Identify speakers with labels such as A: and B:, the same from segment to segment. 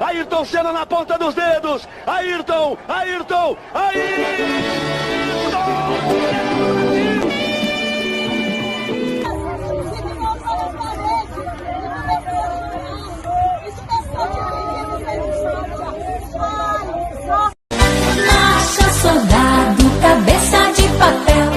A: Ayrton Senna na ponta dos dedos. Ayrton.
B: Marcha, soldado, cabeça de papel.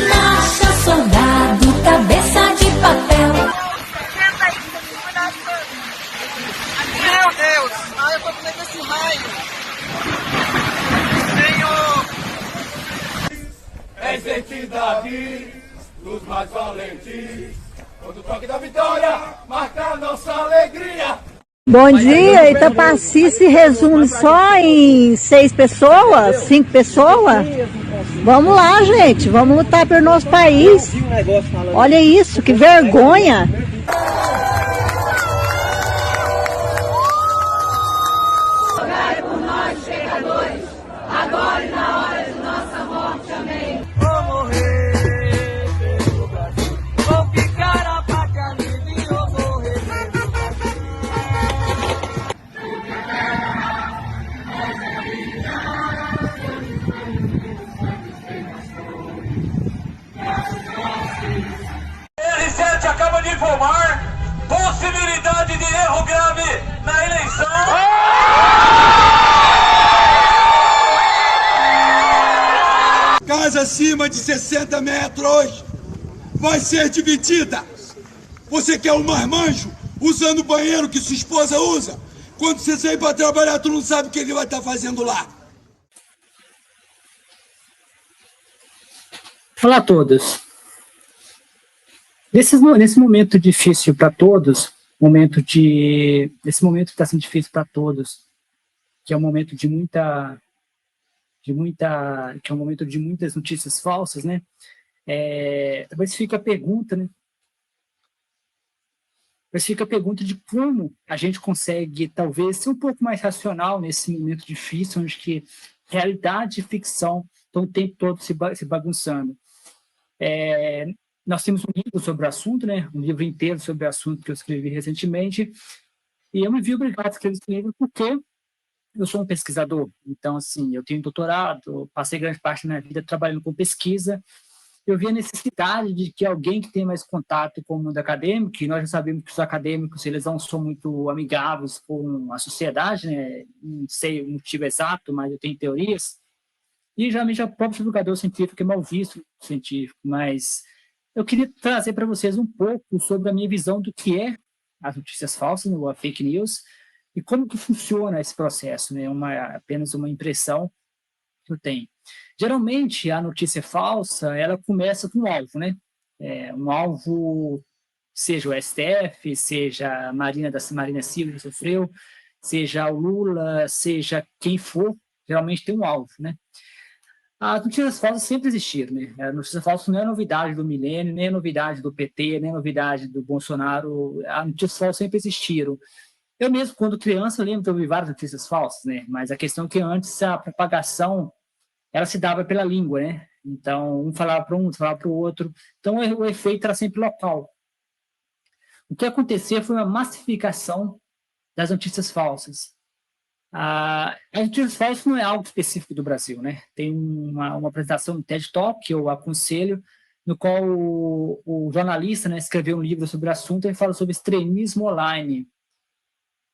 B: Marcha, soldado, cabeça de papel.
C: Meu Deus! Ai, eu tô com medo desse raio! Senhor!
A: É identidade dos mais valentes. Quando o toque da vitória marca a nossa alegria.
D: Bom dia, Itapaci se resume só em 6 pessoas, 5 pessoas? Vamos lá, gente, vamos lutar pelo nosso país. Olha isso, que vergonha!
C: Vou morrer pelo Brasil. Vou ficar a faca livre e vou morrer pelo Brasil.
A: R7 acaba de informar possibilidade de erro grave na eleição.
E: Casa acima de 60 metros vai ser dividida. Você quer um marmanjo usando o banheiro que sua esposa usa? Quando você sair para trabalhar, tu não sabe o que ele vai estar fazendo lá.
F: Olá a todos. Nesse momento difícil para todos, esse momento que está sendo difícil para todos, que é um momento que é um momento de muitas notícias falsas, né? Talvez fica a pergunta, né? Talvez fica a pergunta de como a gente consegue, talvez, ser um pouco mais racional nesse momento difícil, onde que realidade e ficção estão o tempo todo se bagunçando. Nós temos um livro sobre o assunto, né? Um livro inteiro sobre o assunto que eu escrevi recentemente, e eu me vi obrigado a escrever esse livro porque eu sou um pesquisador. Então, assim, eu tenho doutorado, passei grande parte da minha vida trabalhando com pesquisa. Eu vi a necessidade de que alguém que tem mais contato com o mundo acadêmico, e nós já sabemos que os acadêmicos eles não são muito amigáveis com a sociedade, né? Não sei o motivo exato, mas eu tenho teorias. E geralmente o próprio divulgador científico é mal visto científico, mas eu queria trazer para vocês um pouco sobre a minha visão do que é as notícias falsas, a fake news, e como que funciona esse processo, né? Apenas uma impressão que eu tenho. Geralmente, a notícia falsa, ela começa com um alvo, né? Um alvo, seja o STF, seja a Marina Silva que sofreu, seja o Lula, seja quem for, geralmente tem um alvo, né? As notícias falsas sempre existiram, né? A notícia falsa não é novidade do milênio, nem é novidade do PT, nem é novidade do Bolsonaro. As notícias falsas sempre existiram. Eu mesmo, quando criança, lembro que eu vi várias notícias falsas, né? Mas a questão é que antes a propagação ela se dava pela língua, né? Então, um falava para um, outro falava para o outro. Então, o efeito era sempre local. O que acontecia foi uma massificação das notícias falsas. As notícias falsas não é algo específico do Brasil, né? Tem uma apresentação no TED Talk que eu aconselho, no qual o jornalista, né, escreveu um livro sobre o assunto e fala sobre extremismo online.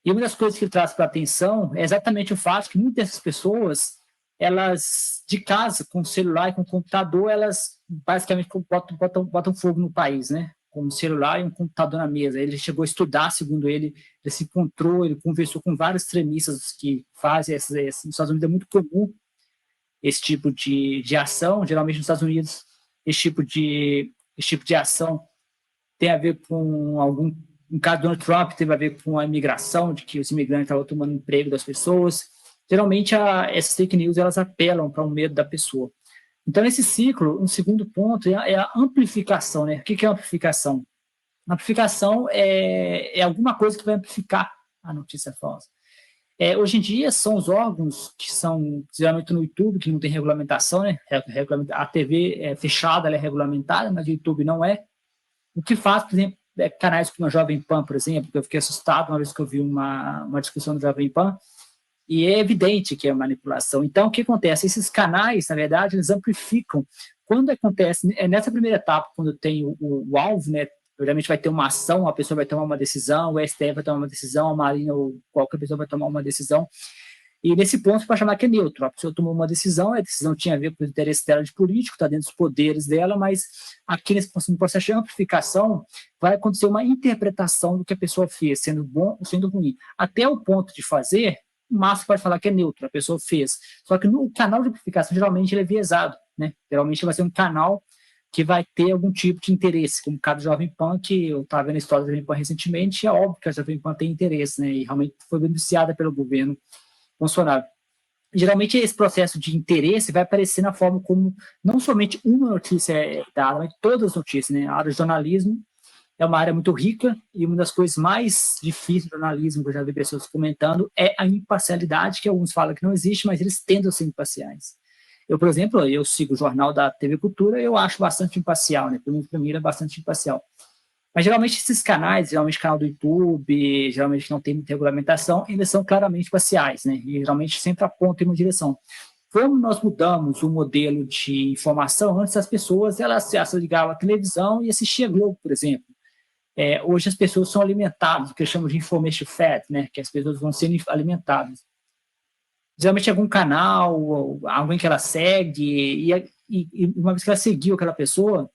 F: E uma das coisas que ele traz para a atenção é exatamente o fato que muitas dessas pessoas, elas, de casa, com o celular e com o computador, elas basicamente botam fogo no país, né? Com um celular e um computador na mesa. Ele chegou a estudar, segundo ele se encontrou, ele conversou com vários extremistas que fazem nos Estados Unidos é muito comum esse tipo de ação. Geralmente nos Estados Unidos esse tipo de esse tipo de ação tem a ver com algum... No caso do Donald Trump, teve a ver com a imigração, de que os imigrantes estavam tomando emprego das pessoas. Geralmente, essas fake news, elas apelam para o medo da pessoa. Então, nesse ciclo, um segundo ponto é a amplificação, né? O que é amplificação? Amplificação é alguma coisa que vai amplificar a notícia falsa. Hoje em dia, são os órgãos que são, geralmente no YouTube, que não tem regulamentação, né? A TV é fechada, ela é regulamentada, mas o YouTube não é. O que faz, por exemplo, canais como a Jovem Pan, por exemplo, que eu fiquei assustado uma vez que eu vi uma discussão do Jovem Pan, e é evidente que é manipulação. Então, o que acontece? Esses canais, na verdade, eles amplificam. Quando acontece, nessa primeira etapa, quando tem o alvo, né, geralmente vai ter uma ação, a pessoa vai tomar uma decisão, o STF vai tomar uma decisão, a Marinha ou qualquer pessoa vai tomar uma decisão, e nesse ponto você pode chamar que é neutro. A pessoa tomou uma decisão, a decisão tinha a ver com o interesse dela de político, está dentro dos poderes dela, mas aqui nesse processo de amplificação vai acontecer uma interpretação do que a pessoa fez, sendo bom ou sendo ruim. Até o ponto de fazer, o máximo pode falar que é neutro, a pessoa fez. Só que no canal de amplificação, geralmente, ele é viesado, né? Geralmente vai ser um canal que vai ter algum tipo de interesse, como o caso do Jovem Pan, que eu estava vendo a história do Jovem Pan recentemente, e é óbvio que a Jovem Pan tem interesse, né? E realmente foi beneficiada pelo governo Bolsonaro. Geralmente, esse processo de interesse vai aparecer na forma como não somente uma notícia é dada, mas todas as notícias, né? A área de jornalismo é uma área muito rica, e uma das coisas mais difíceis do jornalismo, que eu já vi pessoas comentando, é a imparcialidade, que alguns falam que não existe, mas eles tendem a ser imparciais. Eu, por exemplo, eu sigo o jornal da TV Cultura, eu acho bastante imparcial, né? Pelo menos para mim, ele é bastante imparcial. Mas, geralmente, esses canais, geralmente canal do YouTube, geralmente não tem muita regulamentação, ainda são claramente parciais, né? E, geralmente, sempre apontam em uma direção. Como nós mudamos o modelo de informação, antes as pessoas, elas ligavam a televisão e assistiam Globo, por exemplo. Hoje as pessoas são alimentadas, o que eu chamo de information fat, né? Que as pessoas vão sendo alimentadas. Geralmente algum canal, ou alguém que ela segue, e uma vez que ela seguiu aquela pessoa,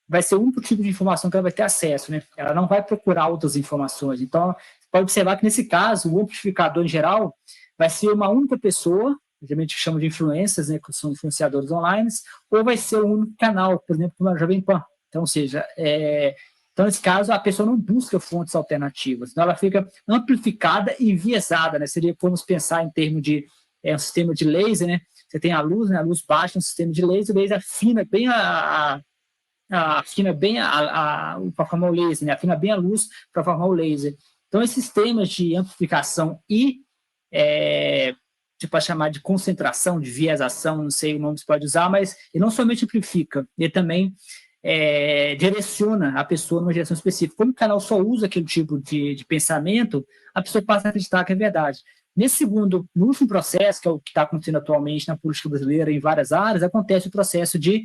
F: vai ser o único tipo de informação que ela vai ter acesso, né? Ela não vai procurar outras informações. Então, você pode observar que, nesse caso, o amplificador, em geral, vai ser uma única pessoa, geralmente chama de influencers, né, que são influenciadores online, ou vai ser um único canal, por exemplo, como a Jovem Pan. Então, ou seja, então, nesse caso, a pessoa não busca fontes alternativas. Então, ela fica amplificada e enviesada, né? Seria, vamos pensar em termos de um sistema de laser, né? Você tem a luz, né? A luz baixa no sistema de laser, o laser afina bem afina bem para formar o laser, né? Afina bem a luz para formar o laser. Então, esses sistemas de amplificação e pode chamar de concentração, de viesação, não sei o nome que você pode usar, mas ele não somente amplifica, ele também direciona a pessoa numa direção específica. Como o canal só usa aquele tipo de pensamento, a pessoa passa a acreditar que é verdade. No último processo, que é o que está acontecendo atualmente na política brasileira em várias áreas, acontece o processo de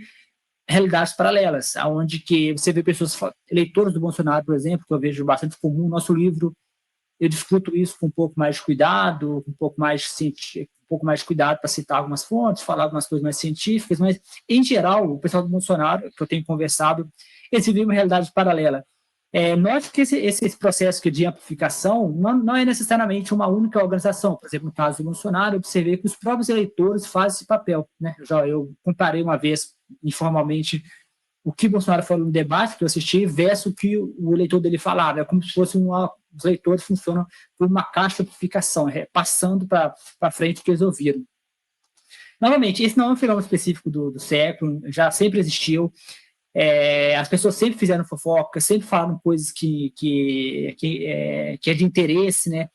F: realidades paralelas, onde que você vê pessoas, eleitores do Bolsonaro, por exemplo, que eu vejo bastante comum no nosso livro, eu discuto isso com um pouco mais de cuidado, um pouco mais de cuidado para citar algumas fontes, falar algumas coisas mais científicas, mas, em geral, o pessoal do Bolsonaro, que eu tenho conversado, eles vivem uma realidade paralela. Note que esse processo de amplificação não é necessariamente uma única organização. Por exemplo, no caso do Bolsonaro, eu observei que os próprios eleitores fazem esse papel, né? Eu comparei uma vez, informalmente, o que Bolsonaro falou no debate que eu assisti versus o que o eleitor dele falava. É como se fosse os leitores funcionam por uma caixa de amplificação, passando para frente o que eles ouviram. Novamente, esse não é um fenômeno específico do século, já sempre existiu. As pessoas sempre fizeram fofoca, sempre falaram coisas que é de interesse, né?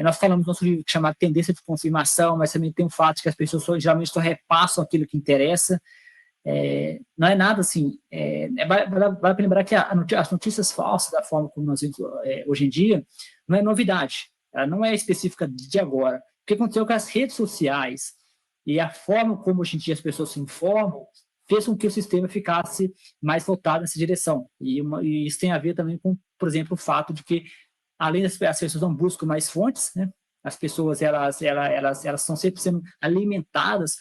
F: Nós falamos no nosso livro chamado Tendência de Confirmação, mas também tem o fato de que as pessoas geralmente só repassam aquilo que interessa. Não é nada assim. Vale lembrar que as notícias falsas, da forma como nós vemos hoje em dia, não é novidade, ela não é específica de agora. O que aconteceu com as redes sociais e a forma como hoje em dia as pessoas se informam fez com que o sistema ficasse mais voltado nessa direção. E isso tem a ver também com, por exemplo, o fato de que, além das pessoas não buscam mais fontes, né? As pessoas elas estão sempre sendo alimentadas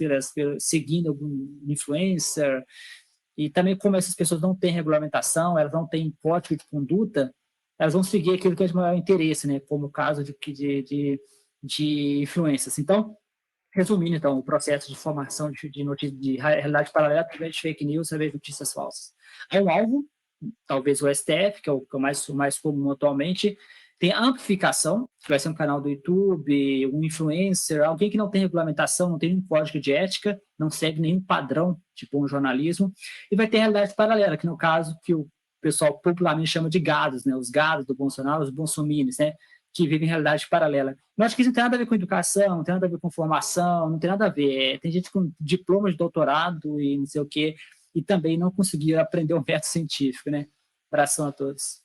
F: seguindo algum influencer, e também como essas pessoas não têm regulamentação, elas não têm código de conduta, elas vão seguir aquilo que é de maior interesse, né? Como o caso de influências. Então, Resumindo, então, o processo de formação de notícia de realidade paralela através de fake news, através de notícias falsas. Aí o alvo, talvez o STF, que é o mais comum atualmente, tem a amplificação, que vai ser um canal do YouTube, um influencer, alguém que não tem regulamentação, não tem nenhum código de ética, não segue nenhum padrão de bom jornalismo, e vai ter a realidade paralela, que no caso, que o pessoal popularmente chama de gados, né? Os gados do Bolsonaro, os bolsominions, né? Que vivem em realidade paralela. Eu acho que isso não tem nada a ver com educação, não tem nada a ver com formação, não tem nada a ver. Tem gente com diploma de doutorado e não sei o quê, e também não conseguiu aprender um método científico, né? Abração a todos.